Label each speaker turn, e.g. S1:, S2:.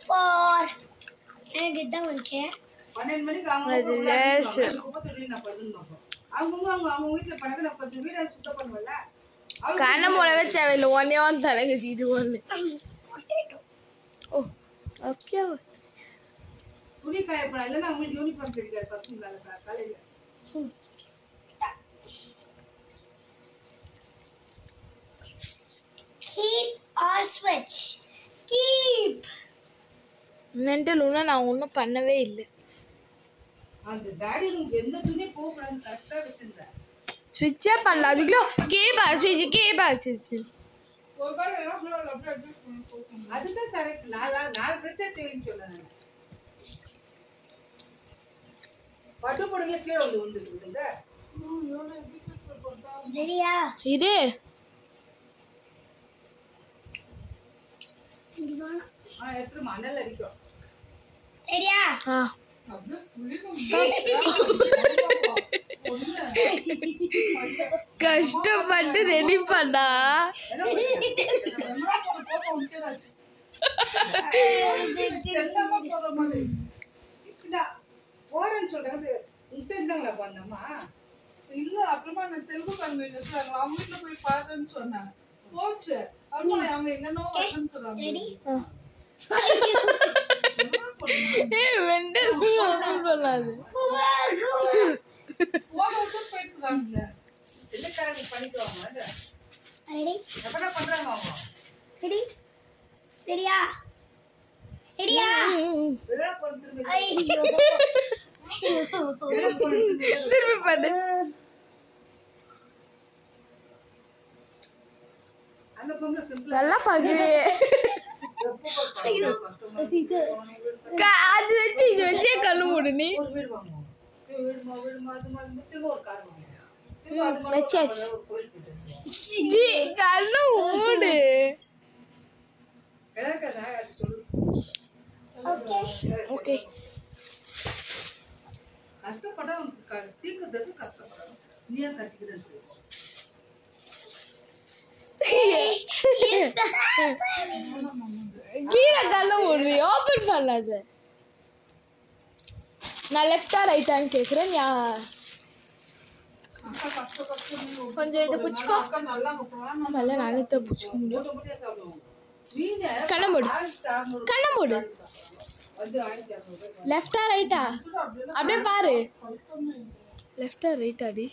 S1: 4 எனக்கு இதான் வந்துச்சு
S2: 12 மணிக்கு அவங்க குப்பை தொட்டி நான் படுக்கணும் அவங்க வீட்டுல பணக்க நான் கொஞ்சம் வீட சுத்தம் பண்ணுவல
S3: கண்ண மூடவே தேவையில்லை ஒன்னே ஒன்று தலைக்கு இது ஒன்று ஓ ஓகே
S2: துணி காயப்படா இல்லைன்னா அவங்களுக்கு யூனிஃபார்ம் கிடைக்காது பசங்களால காலையில
S1: keep or switch keep
S3: mental உள்ள நான் ஒன்றும் பண்ணவே இல்லை
S2: அந்த டாடி ரூம் எந்த துணி போகக்கூடாதுன்னு கரெக்டாக வச்சிருந்தேன்
S3: ஸ்விட்சே பண்ணல அதுக்குள்ள கேபா ஸ்விட்ச் கேபா ஸ்விட்ச்
S2: அதுதான் கரெக்ட் நாலு ட்ரெஸ் எடுத்து சொன்னேன் நான் பட்டு போடுங்க கீழே வந்து விழுந்துருக்குதுங்க
S1: ரெடியா
S3: இரு
S2: எடுத்து மணல் அடிக்கும்
S1: ரெடியா
S3: கஷ்டப்பட்டு ரெடி பண்ணா
S2: போறேன்னு சொல்றாங்க தெரிந்தாங்களா பண்ணம்மா
S4: இல்ல அப்புறமா நான் தெலுங்கு கன்வென்ஷன் அவங்க வீட்டுல போய் பாருன்னு சொன்னேன் போச்சு அப்புறம் அவங்க எங்கன்னோ வந்துறாங்க
S1: ரெடி
S3: மெண்டல் சொல்லாது
S4: போட்டு போயிட்டுறாங்க
S2: வெள்ளக்காரங்க பண்ணிக்குவாங்க
S1: ரெடி
S2: எப்படா பண்றாங்க அவங்க
S1: ரெடி ரெடியா ரெடியா
S2: வெள்ளை பொறுத்து
S1: ஐயோ
S3: திரும்பி பண்ணு
S2: அந்த பொம்பளை சிம்பிளா
S3: நல்லா பாக்குது அது வச்சு இது வச்சே கண்ணு மூடு நீ
S2: ஒரு வீடு வாங்குவோம் வீடு அது ஒரு கார் வாங்குவோம்
S3: வச்சாச்சு கண்ணு மூடு
S2: கதை அது சொல்லு
S3: ஓகே
S2: கஷ்டப்பட தீர்க்கிறதுக்கு கஷ்டப்படணும் நீ ஏன் கத்திக்கிறது
S3: கீழே கண்ணு மூடு ஓபன் பண்ணாது நான் லெஃப்டா ரைட்டான்னு கேக்குறேன் கொஞ்சம் இதை பிடிச்சிக்கோ நல்லா நானே தான் பிடிச்சிக்க முடியும் கண்ண மூடு கண்ண மூடு லெஃப்டா ரைட்டா அப்படியே பாரு லெஃப்டா ரைட்டாடி